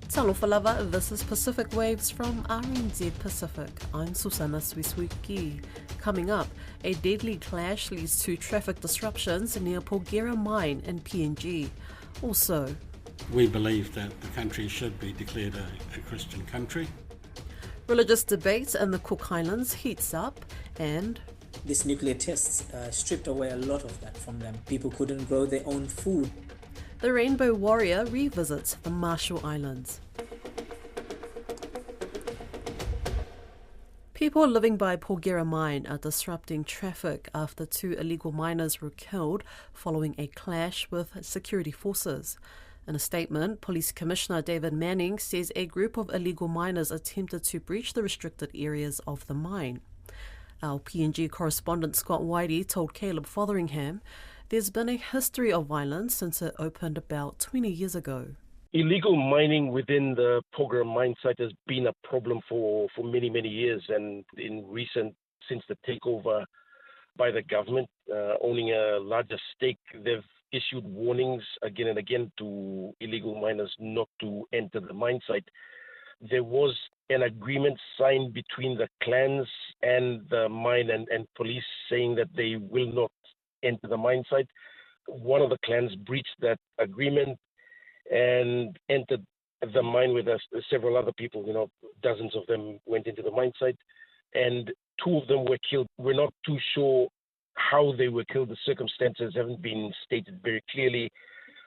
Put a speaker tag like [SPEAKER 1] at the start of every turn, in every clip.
[SPEAKER 1] Talofa lava, this is Pacific Waves from RNZ Pacific. I'm Susana Swiswiki. Coming up, a deadly clash leads to traffic disruptions near Porgera mine in PNG. Also,
[SPEAKER 2] we believe that the country should be declared a Christian country.
[SPEAKER 1] Religious debate in the Cook Highlands heats up, and
[SPEAKER 3] these nuclear tests stripped away a lot of that from them. People couldn't grow their own food.
[SPEAKER 1] The Rainbow Warrior revisits the Marshall Islands. People living by Porgera mine are disrupting traffic after 2 illegal miners were killed following a clash with security forces. In a statement, Police Commissioner David Manning says a group of illegal miners attempted to breach the restricted areas of the mine. Our PNG correspondent Scott Whitey told Caleb Fotheringham there's been a history of violence since it opened about 20 years ago.
[SPEAKER 4] Illegal mining within the Porgera mine site has been a problem for many, many years, and since the takeover by the government, owning a larger stake, they've issued warnings again and again to illegal miners not to enter the mine site. There was an agreement signed between the clans and the mine and police saying that they will not enter the mine site. One of the clans breached that agreement and entered the mine with several other people. Dozens of them went into the mine site, and 2 of them were killed. We're not too sure how they were killed. The circumstances haven't been stated very clearly.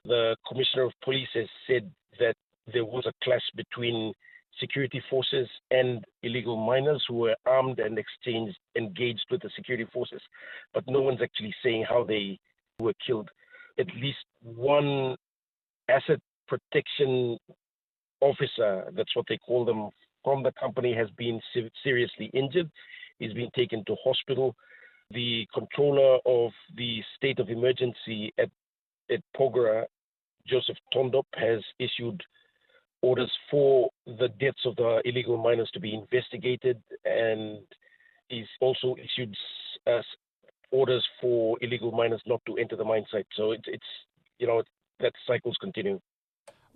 [SPEAKER 4] The Commissioner of Police has said that there was a clash between security forces and illegal miners who were armed and engaged with the security forces, but no one's actually saying how they were killed. At least one asset protection officer, that's what they call them, from the company has been seriously injured. He's been taken to hospital. The controller of the state of emergency at Porgera, Joseph Tondop, has issued orders for the deaths of the illegal miners to be investigated, and he's also issued orders for illegal miners not to enter the mine site. So that cycle's continuing.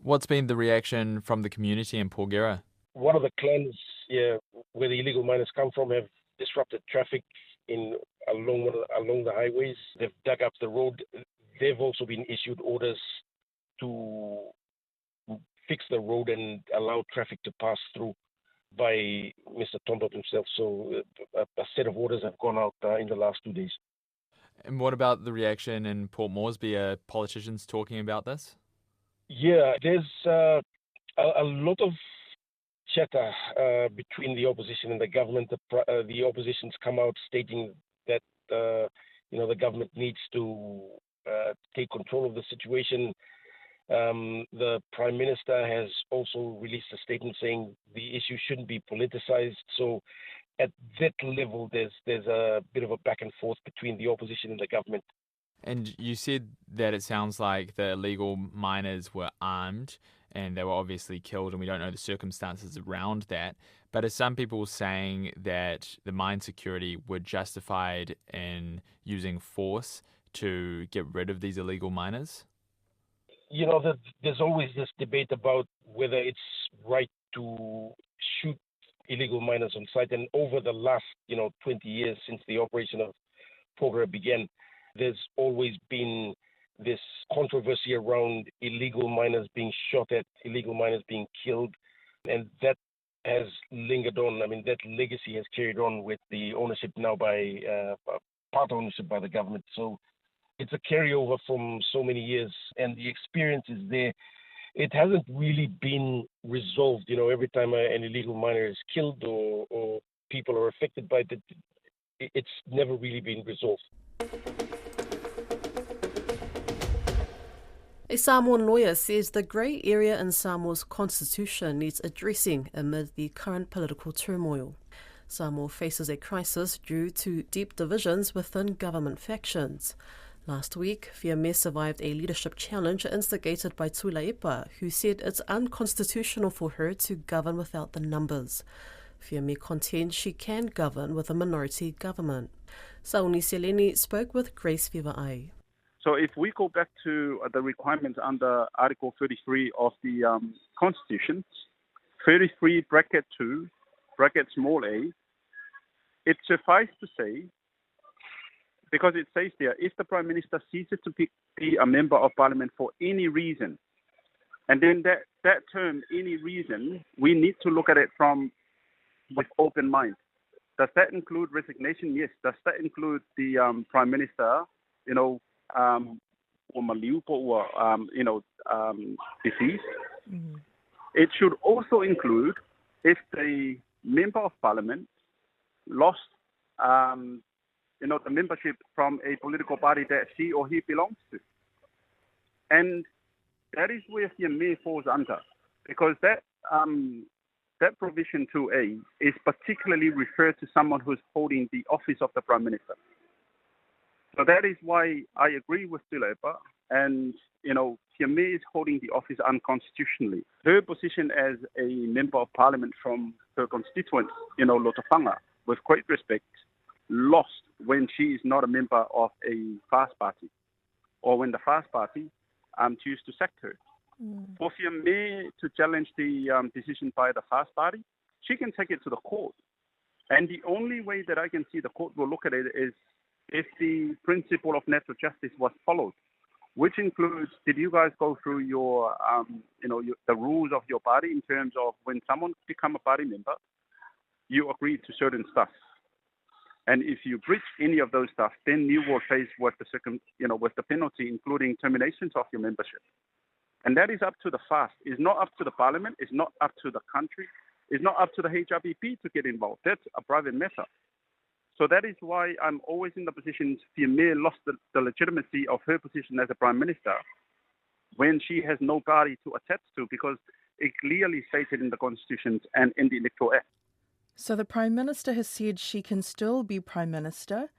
[SPEAKER 5] What's been the reaction from the community in Porgera?
[SPEAKER 4] One of the clans where the illegal miners come from have disrupted traffic along the highways. They've dug up the road. They've also been issued orders to fix the road and allow traffic to pass through by Mr. Tondop himself. So a set of orders have gone out in the last 2 days.
[SPEAKER 5] And what about the reaction in Port Moresby? Are politicians talking about this?
[SPEAKER 4] Yeah, there's a lot of chatter between the opposition and the government. The opposition's come out stating that the government needs to take control of the situation. The Prime Minister has also released a statement saying the issue shouldn't be politicized. So at that level, there's a bit of a back and forth between the opposition and the government.
[SPEAKER 5] And you said that it sounds like the illegal miners were armed and they were obviously killed, and we don't know the circumstances around that. But are some people saying that the mine security were justified in using force to get rid of these illegal miners?
[SPEAKER 4] There's always this debate about whether it's right to shoot illegal miners on site. And over the last, 20 years since the operation of Porgera began, there's always been this controversy around illegal miners being shot at, illegal miners being killed. And that has lingered on. I mean, that legacy has carried on with the ownership now by part ownership by the government. So it's a carryover from so many years, and the experience is there. It hasn't really been resolved. Every time an illegal miner is killed or people are affected by it, it's never really been resolved.
[SPEAKER 1] A Samoan lawyer says the grey area in Samoa's constitution needs addressing amid the current political turmoil. Samoa faces a crisis due to deep divisions within government factions. Last week, Fiame survived a leadership challenge instigated by Tulaipa, who said it's unconstitutional for her to govern without the numbers. Fiame contends she can govern with a minority government. Sauni Seleni spoke with Grace Viva'ai.
[SPEAKER 6] So if we go back to the requirements under Article 33 of the Constitution, 33 bracket 2, bracket small a, it suffices to say, because it says there, if the Prime Minister ceases to be a member of Parliament for any reason, and then that term, any reason, we need to look at it with open mind. Does that include resignation? Yes. Does that include the Prime Minister, or maliupo or, deceased? Mm-hmm. It should also include if the Member of Parliament lost, the membership from a political party that she or he belongs to. And that is where Fiamē falls under, because that provision 2A is particularly referred to someone who's holding the office of the Prime Minister. So that is why I agree with Tulepa, and Fiamē is holding the office unconstitutionally. Her position as a member of Parliament from her constituents, Lotofanga, with great respect, lost when she is not a member of a FAST party, or when the FAST party choose to sack her. For Fiamē to challenge the decision by the FAST party, she can take it to the court. And the only way that I can see the court will look at it is if the principle of natural justice was followed, which includes, did you guys go through your, the rules of your party in terms of when someone become a party member, you agree to certain stuff. And if you breach any of those stuff, then you will face with the penalty, including terminations of your membership. And that is up to the FAST. It's not up to the Parliament. It's not up to the country. It's not up to the HRPP to get involved. That's a private matter. So that is why I'm always in the position Fiamē lost the legitimacy of her position as a Prime Minister when she has no party to attach to, because it clearly stated in the Constitution and in the Electoral Act.
[SPEAKER 7] So the Prime Minister has said she can still be Prime Minister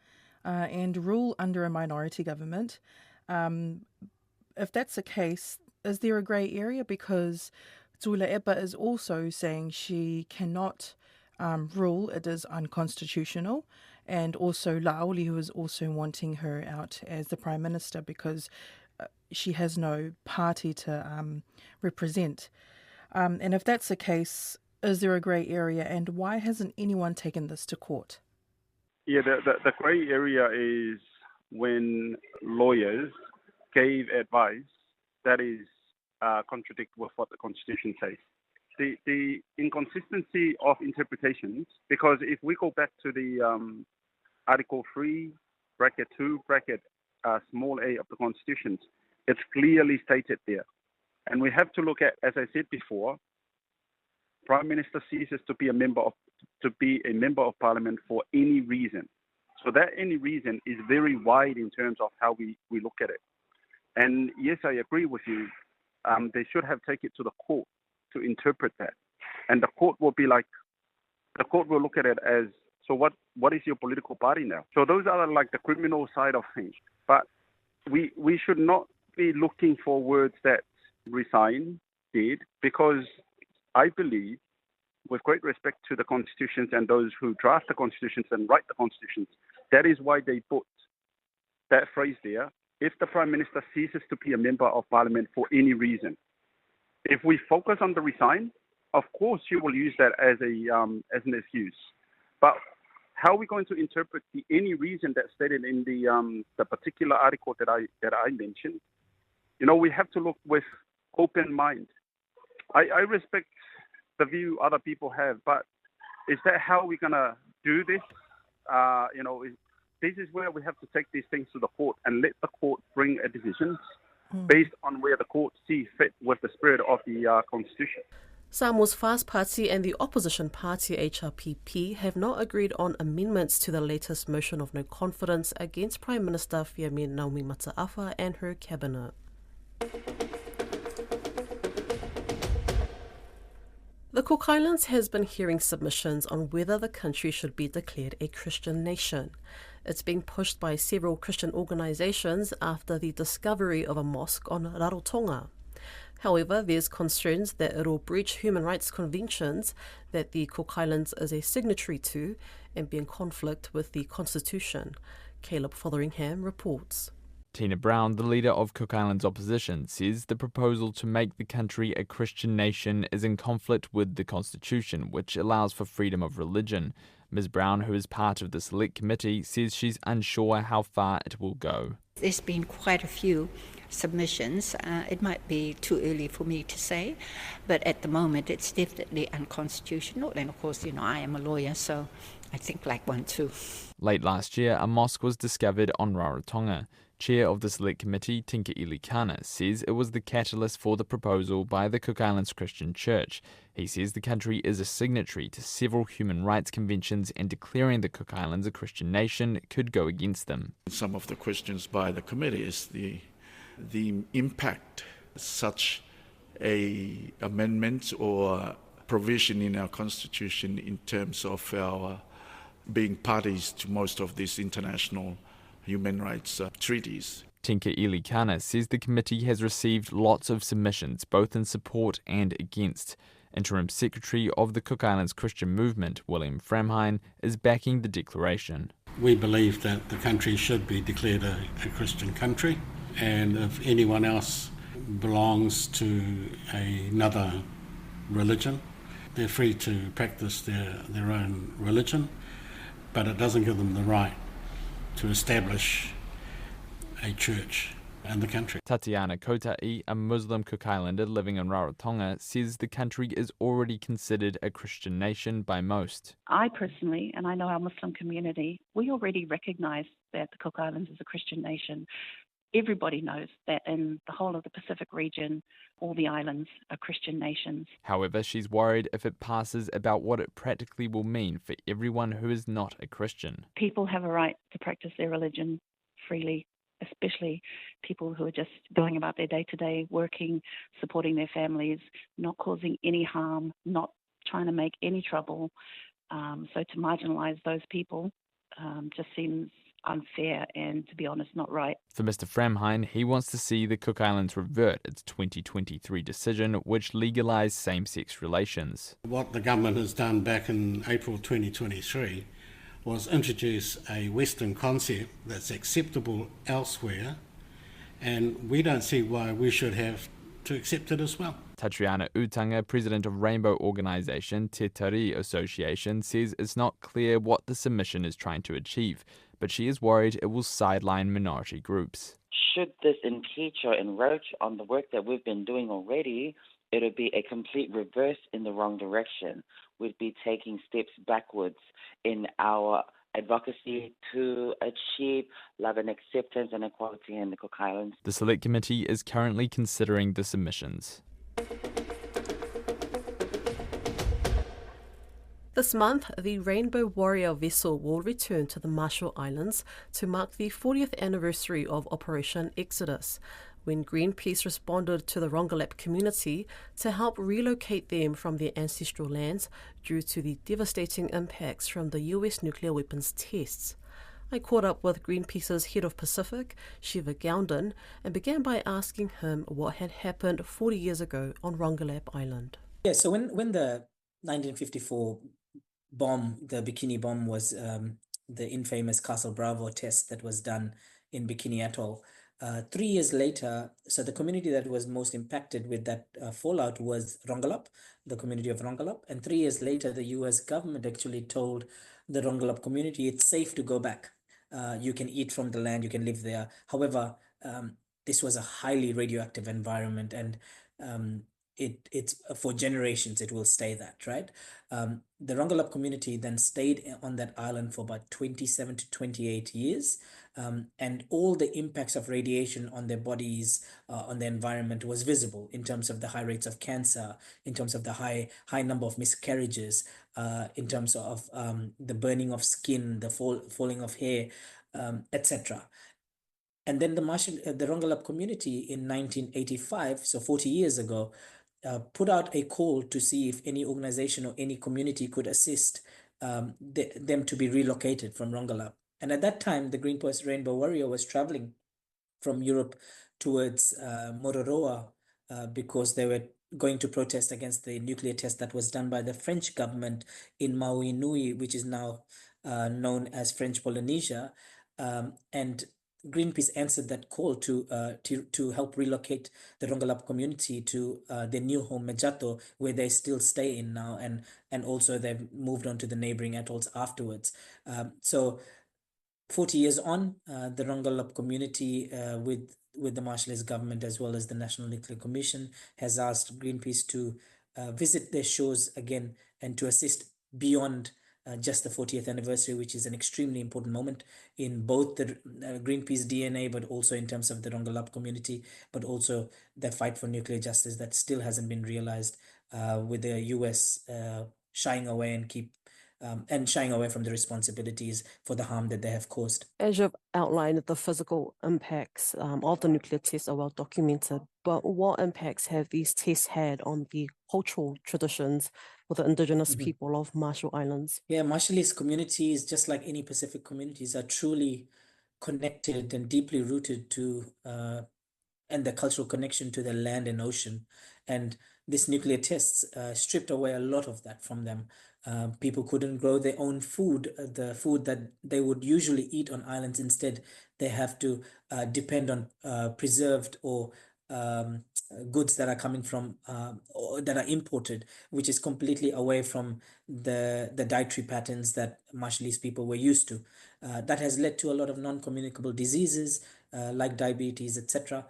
[SPEAKER 7] and rule under a minority government. If that's the case, is there a grey area? Because Tulepa is also saying she cannot rule, it is unconstitutional, and also Laoli, who is also wanting her out as the Prime Minister because she has no party to represent. And if that's the case, is there a grey area, and why hasn't anyone taken this to court?
[SPEAKER 6] Yeah, the grey area is when lawyers gave advice that is contradict with what the Constitution says. The inconsistency of interpretations, because if we go back to the Article 3, bracket 2, bracket small a of the Constitution, it's clearly stated there. And we have to look at, as I said before, Prime Minister ceases to be a member of Parliament for any reason. So that any reason is very wide in terms of how we look at it. And yes, I agree with you. They should have taken it to the court to interpret that. And the court will look at it as, so what is your political party now? So those are like the criminal side of things. But we should not be looking for words that resign did, because I believe, with great respect to the constitutions and those who draft the constitutions and write the constitutions, that is why they put that phrase there. If the Prime Minister ceases to be a member of Parliament for any reason. If we focus on the resign, of course you will use that as an excuse. But how are we going to interpret the any reason that's stated in the particular article that I mentioned? We have to look with open mind. I respect the view other people have, but is that how we're gonna do this? This is where we have to take these things to the court and let the court bring a decision based on where the court sees fit with the spirit of the Constitution.
[SPEAKER 1] Samoa's FAST Party and the opposition party HRPP have not agreed on amendments to the latest motion of no confidence against Prime Minister Fiamē Naomi Mataafa and her cabinet. The Cook Islands has been hearing submissions on whether the country should be declared a Christian nation. It's being pushed by several Christian organisations after the discovery of a mosque on Rarotonga. However, there's concerns that it'll breach human rights conventions that the Cook Islands is a signatory to and be in conflict with the Constitution. Caleb Fotheringham reports.
[SPEAKER 5] Tina Brown, the leader of Cook Islands opposition, says the proposal to make the country a Christian nation is in conflict with the Constitution, which allows for freedom of religion. Ms. Brown, who is part of the select committee, says she's unsure how far it will go.
[SPEAKER 8] There's been quite a few submissions. It might be too early for me to say, but at the moment it's definitely unconstitutional. And of course, I am a lawyer, so I think like one too.
[SPEAKER 5] Late last year, a mosque was discovered on Rarotonga. Chair of the Select Committee, Tinka Ilikana, says it was the catalyst for the proposal by the Cook Islands Christian Church. He says the country is a signatory to several human rights conventions and declaring the Cook Islands a Christian nation could go against them.
[SPEAKER 9] Some of the questions by the committee is the impact such a amendment or provision in our constitution in terms of our being parties to most of these international human rights treaties.
[SPEAKER 5] Tinka Ilikana says the committee has received lots of submissions, both in support and against. Interim Secretary of the Cook Islands Christian Movement, William Framheim, is backing the declaration.
[SPEAKER 2] We believe that the country should be declared a Christian country, and if anyone else belongs to another religion, they're free to practice their own religion, but it doesn't give them the right to establish a church in the country.
[SPEAKER 5] Tatiana Kota'i, a Muslim Cook Islander living in Rarotonga, says the country is already considered a Christian nation by most.
[SPEAKER 10] I personally, and I know our Muslim community, we already recognise that the Cook Islands is a Christian nation. Everybody knows that in the whole of the Pacific region, all the islands are Christian nations.
[SPEAKER 5] However, she's worried if it passes about what it practically will mean for everyone who is not a Christian.
[SPEAKER 10] People have a right to practice their religion freely, especially people who are just going about their day-to-day, working, supporting their families, not causing any harm, not trying to make any trouble. So to marginalise those people just seems unfair and, to be honest, not right.
[SPEAKER 5] For Mr. Framheim, he wants to see the Cook Islands revert its 2023 decision which legalised same-sex relations.
[SPEAKER 2] What the government has done back in April 2023 was introduce a Western concept that's acceptable elsewhere, and we don't see why we should have to accept it as well.
[SPEAKER 5] Tatriana Utanga, president of Rainbow organisation Te Tari Association, says it's not clear what the submission is trying to achieve, but she is worried it will sideline minority groups.
[SPEAKER 11] Should this impeach or encroach on the work that we've been doing already, it would be a complete reverse in the wrong direction. We'd be taking steps backwards in our advocacy to achieve love and acceptance and equality in the Cook Islands.
[SPEAKER 5] The Select Committee is currently considering the submissions.
[SPEAKER 1] This month, the Rainbow Warrior vessel will return to the Marshall Islands to mark the 40th anniversary of Operation Exodus, when Greenpeace responded to the Rongelap community to help relocate them from their ancestral lands due to the devastating impacts from the US nuclear weapons tests. I caught up with Greenpeace's head of Pacific, Shiva Goundan, and began by asking him what had happened 40 years ago on Rongelap Island.
[SPEAKER 3] Yeah, so when the 1954 bomb, the Bikini bomb, was the infamous Castle Bravo test that was done in Bikini Atoll, 3 years later, so the community that was most impacted with that fallout was Rongelap, the community of Rongelap. And 3 years later, the US government actually told the Rongelap community it's safe to go back. You can eat from the land, you can live there. However, this was a highly radioactive environment, and it's for generations it will stay that, right? The Rongelap community then stayed on that island for about 27 to 28 years, and all the impacts of radiation on their bodies, on the environment, was visible in terms of the high rates of cancer, in terms of the high number of miscarriages, in terms of the burning of skin, the falling of hair, etc. And then the Rongelap community in 1985, so 40 years ago, put out a call to see if any organization or any community could assist them to be relocated from Rongelap. And at that time, the Greenpeace Rainbow Warrior was traveling from Europe towards Mororoa because they were going to protest against the nuclear test that was done by the French government in Maui Nui, which is now known as French Polynesia. And Greenpeace answered that call to help relocate the Rongelap community to their new home Mejato, where they still stay in now, and also they've moved on to the neighboring atolls afterwards. So 40 years on, the Rongelap community, with the Marshallese government as well as the National Nuclear Commission, has asked Greenpeace to visit their shores again and to assist beyond just the 40th anniversary, which is an extremely important moment in both the Greenpeace DNA, but also in terms of the Rongelap community, but also the fight for nuclear justice that still hasn't been realized, with the US shying away and shying away from the responsibilities for the harm that they have caused.
[SPEAKER 1] As you've outlined, the physical impacts of the nuclear tests are well documented, but what impacts have these tests had on the cultural traditions for the indigenous people of Marshall Islands?
[SPEAKER 3] Yeah, Marshallese communities, just like any Pacific communities, are truly connected and deeply rooted to and the cultural connection to the land and ocean. And this nuclear tests stripped away a lot of that from them. People couldn't grow their own food, the food that they would usually eat on islands. Instead, they have to depend on preserved or goods that are coming from or that are imported, which is completely away from the dietary patterns that Marshallese people were used to. That has led to a lot of non-communicable diseases like diabetes, etc.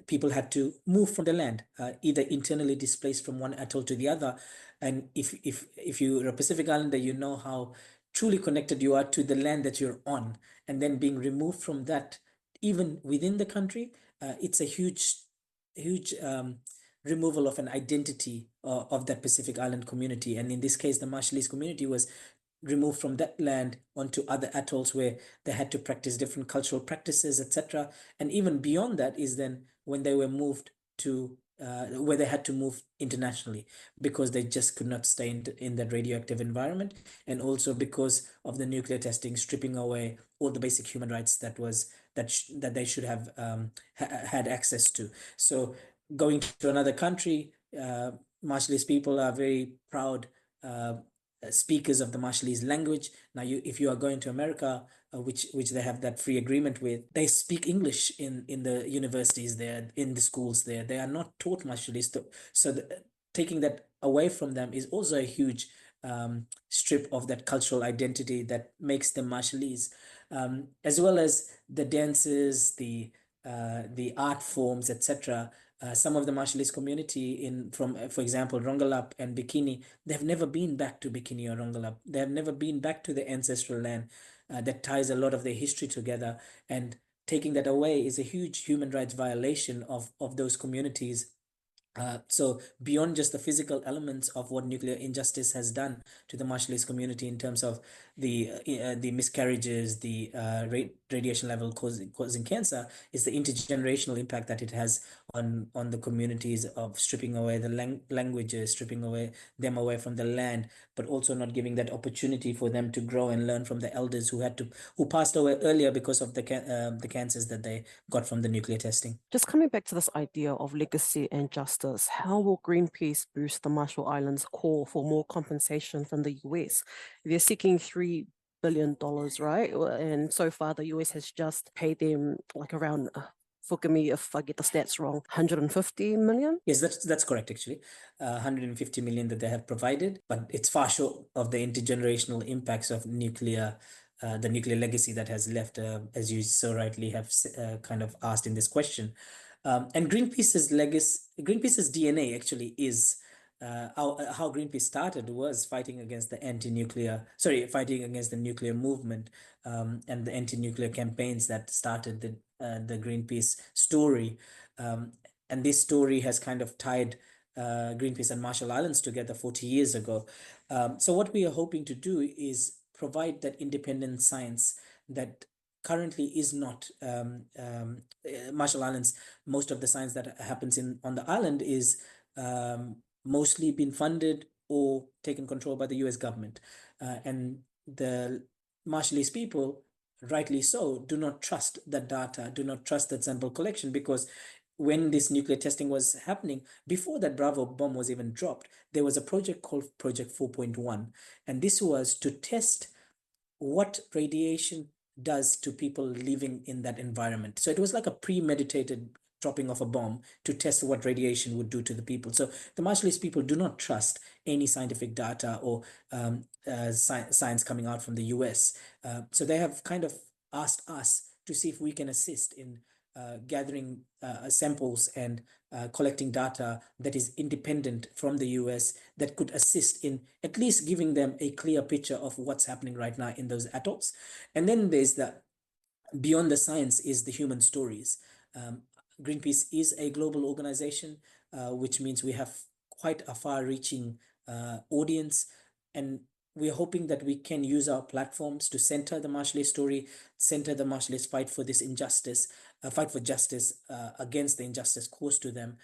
[SPEAKER 3] People had to move from the land, either internally displaced from one atoll to the other. And if you're a Pacific Islander, you know how truly connected you are to the land that you're on, and then being removed from that, even within the country, it's a huge removal of an identity of that Pacific Island community. And in this case, the Marshallese community was removed from that land onto other atolls where they had to practice different cultural practices, etc. And even beyond that is then when they were moved to where they had to move internationally because they just could not stay in that radioactive environment, and also because of the nuclear testing stripping away all the basic human rights that they should have had access to. So going to another country, Marshallese people are very proud speakers of the Marshallese language. Now, if you are going to America, which they have that free agreement with, they speak English in the universities there, in the schools there. They are not taught Marshallese. So taking that away from them is also a huge strip of that cultural identity that makes them Marshallese, as well as the dances, the art forms, etc. Some of the Marshallese community for example, Rongelap and Bikini, they've never been back to Bikini or Rongelap. They have never been back to the ancestral land that ties a lot of their history together. And taking that away is a huge human rights violation of those communities. So beyond just the physical elements of what nuclear injustice has done to the Marshallese community in terms of the miscarriages, the radiation level causing cancer, is the intergenerational impact that it has on the communities of stripping away the languages, stripping them away from the land, but also not giving that opportunity for them to grow and learn from the elders who passed away earlier because of the cancers that they got from the nuclear testing.
[SPEAKER 1] Just coming back to this idea of legacy and justice, how will Greenpeace boost the Marshall Islands' call for more compensation from the US? They're seeking $3 billion, right? And so far, the US has just paid them like around, forgive me if I get the stats wrong, 150 million?
[SPEAKER 3] Yes, that's correct, actually. 150 million that they have provided, but it's far short of the intergenerational impacts of the nuclear legacy that has left, as you so rightly have kind of asked in this question. And Greenpeace's DNA actually is how Greenpeace started was fighting against the nuclear movement and the anti-nuclear campaigns that started the Greenpeace story. And this story has kind of tied Greenpeace and Marshall Islands together 40 years ago. So what we are hoping to do is provide that independent science that currently is not Marshall Islands. Most of the science that happens on the island is mostly been funded or taken control by the US government. And the Marshallese people, rightly so, do not trust that data, do not trust that sample collection, because when this nuclear testing was happening, before that Bravo bomb was even dropped, there was a project called Project 4.1. And this was to test what radiation does to people living in that environment. So it was like a premeditated dropping of a bomb to test what radiation would do to the people. So the Marshallese people do not trust any scientific data or science coming out from the US. So they have kind of asked us to see if we can assist in gathering samples and collecting data that is independent from the US that could assist in at least giving them a clear picture of what's happening right now in those atolls. And then there's beyond the science is the human stories. Greenpeace is a global organization, which means we have quite a far-reaching audience, and we're hoping that we can use our platforms to center the Marshallese story, center the Marshallese fight for this injustice, fight for justice against the injustice caused to them,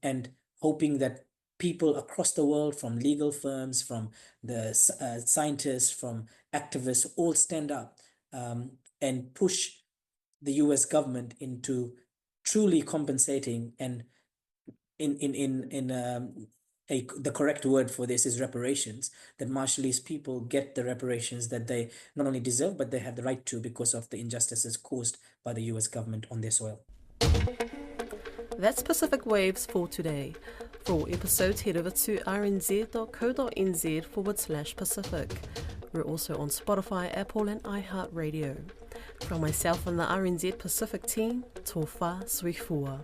[SPEAKER 3] and hoping that people across the world, from legal firms, from the scientists, from activists, all stand up and push the US government into truly compensating, and the correct word for this is reparations, that Marshallese people get the reparations that they not only deserve, but they have the right to because of the injustices caused by the US government on their soil.
[SPEAKER 1] That's Pacific Waves for today. For all episodes, head over to rnz.co.nz/Pacific. We're also on Spotify, Apple and iHeartRadio. From myself and the RNZ Pacific team, tō whā sui fua.